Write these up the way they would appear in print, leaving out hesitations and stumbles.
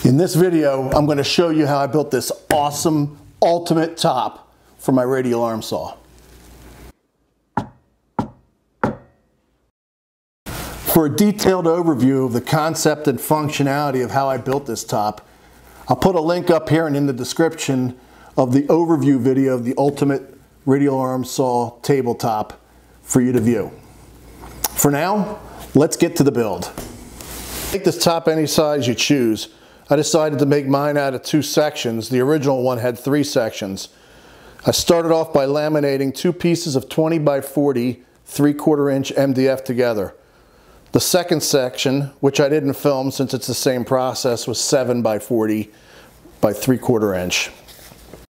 In this video, I'm going to show you how I built this awesome ultimate top for my radial arm saw. For a detailed overview of the concept and functionality of how I built this top, I'll put a link up here and in the description of the overview video of the ultimate radial arm saw tabletop for you to view. For now, let's get to the build. Make this top any size you choose. I decided to make mine out of 2 sections. The original one had 3 sections. I started off by laminating 2 pieces of 20 by 40 3/4 inch MDF together. The second section, which I didn't film since it's the same process, was 7 by 40 by 3/4 inch.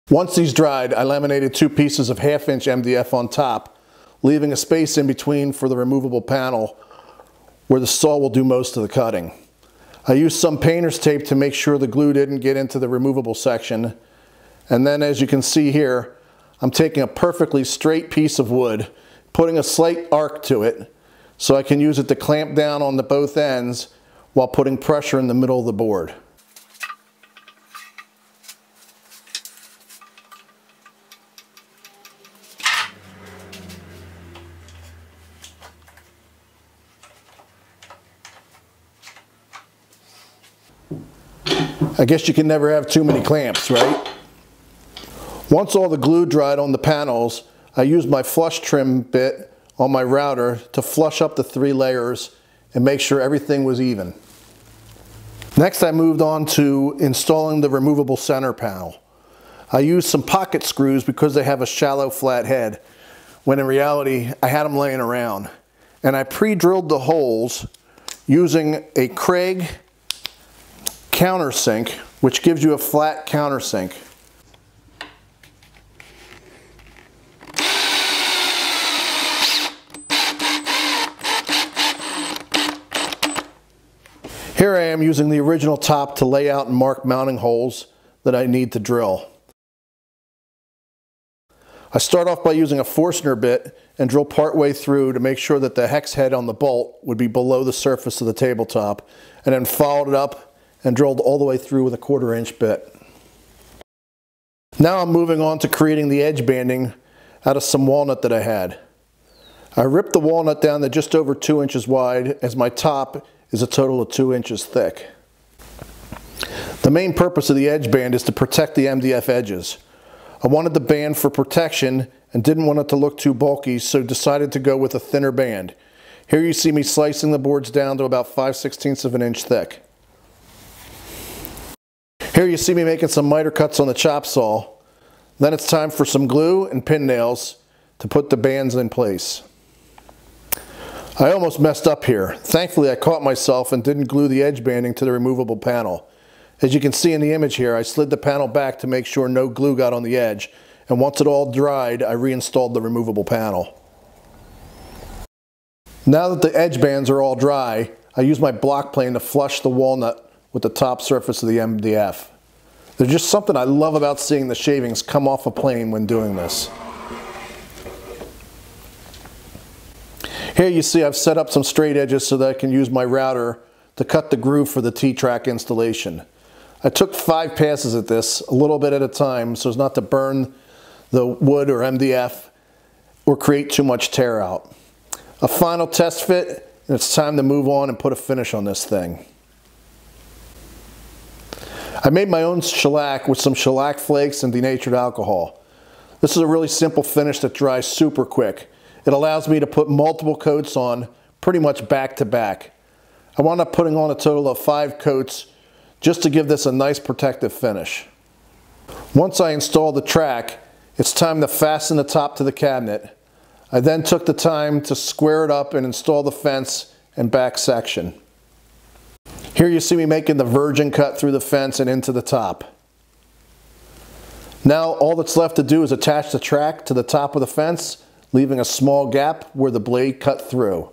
Once these dried, I laminated 2 pieces of 1/2 inch MDF on top, leaving a space in between for the removable panel where the saw will do most of the cutting. I used some painter's tape to make sure the glue didn't get into the removable section. And then, as you can see here, I'm taking a perfectly straight piece of wood, putting a slight arc to it so I can use it to clamp down on the both ends while putting pressure in the middle of the board. I guess you can never have too many clamps, right? Once all the glue dried on the panels, I used my flush trim bit on my router to flush up the 3 layers and make sure everything was even. Next, I moved on to installing the removable center panel. I used some pocket screws because they have a shallow flat head, when in reality I had them laying around. And I pre-drilled the holes using a Craig countersink, which gives you a flat countersink. Here I am using the original top to lay out and mark mounting holes that I need to drill. I start off by using a Forstner bit and drill part way through to make sure that the hex head on the bolt would be below the surface of the tabletop, and then followed it up and drilled all the way through with a 1/4 inch bit. Now I'm moving on to creating the edge banding out of some walnut that I had. I ripped the walnut down to just over 2 inches wide, as my top is a total of 2 inches thick. The main purpose of the edge band is to protect the MDF edges. I wanted the band for protection and didn't want it to look too bulky, so decided to go with a thinner band. Here you see me slicing the boards down to about 5/16 of an inch thick. Here you see me making some miter cuts on the chop saw. Then it's time for some glue and pin nails to put the bands in place. I almost messed up here. Thankfully I caught myself and didn't glue the edge banding to the removable panel. As you can see in the image here, I slid the panel back to make sure no glue got on the edge, and once it all dried, I reinstalled the removable panel. Now that the edge bands are all dry, I use my block plane to flush the walnut with the top surface of the MDF. There's just something I love about seeing the shavings come off a plane when doing this. Here you see I've set up some straight edges so that I can use my router to cut the groove for the T-track installation. I took 5 passes at this, a little bit at a time, so as not to burn the wood or MDF or create too much tear out. A final test fit, and it's time to move on and put a finish on this thing. I made my own shellac with some shellac flakes and denatured alcohol. This is a really simple finish that dries super quick. It allows me to put multiple coats on pretty much back to back. I wound up putting on a total of 5 coats just to give this a nice protective finish. Once I install the track, it's time to fasten the top to the cabinet. I then took the time to square it up and install the fence and back section. Here you see me making the virgin cut through the fence and into the top. Now all that's left to do is attach the track to the top of the fence, leaving a small gap where the blade cut through.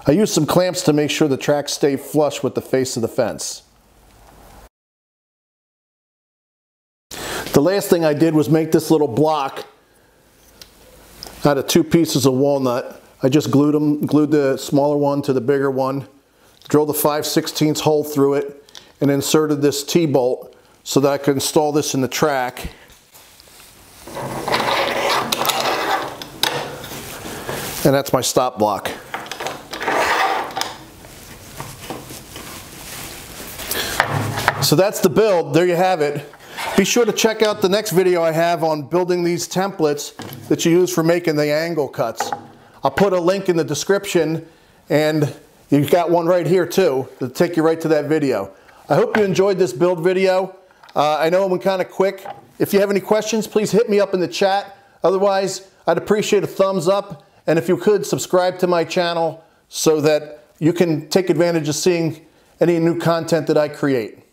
I used some clamps to make sure the tracks stay flush with the face of the fence. The last thing I did was make this little block out of 2 pieces of walnut. I just glued the smaller one to the bigger one, drilled a 5/16 hole through it, and inserted this T-bolt so that I could install this in the track. And that's my stop block. So that's the build. There you have it. Be sure to check out the next video I have on building these templates that you use for making the angle cuts. I'll put a link in the description, and you've got one right here too to take you right to that video. I hope you enjoyed this build video. I know it went kind of quick. If you have any questions, please hit me up in the chat. Otherwise, I'd appreciate a thumbs up, and if you could, subscribe to my channel so that you can take advantage of seeing any new content that I create.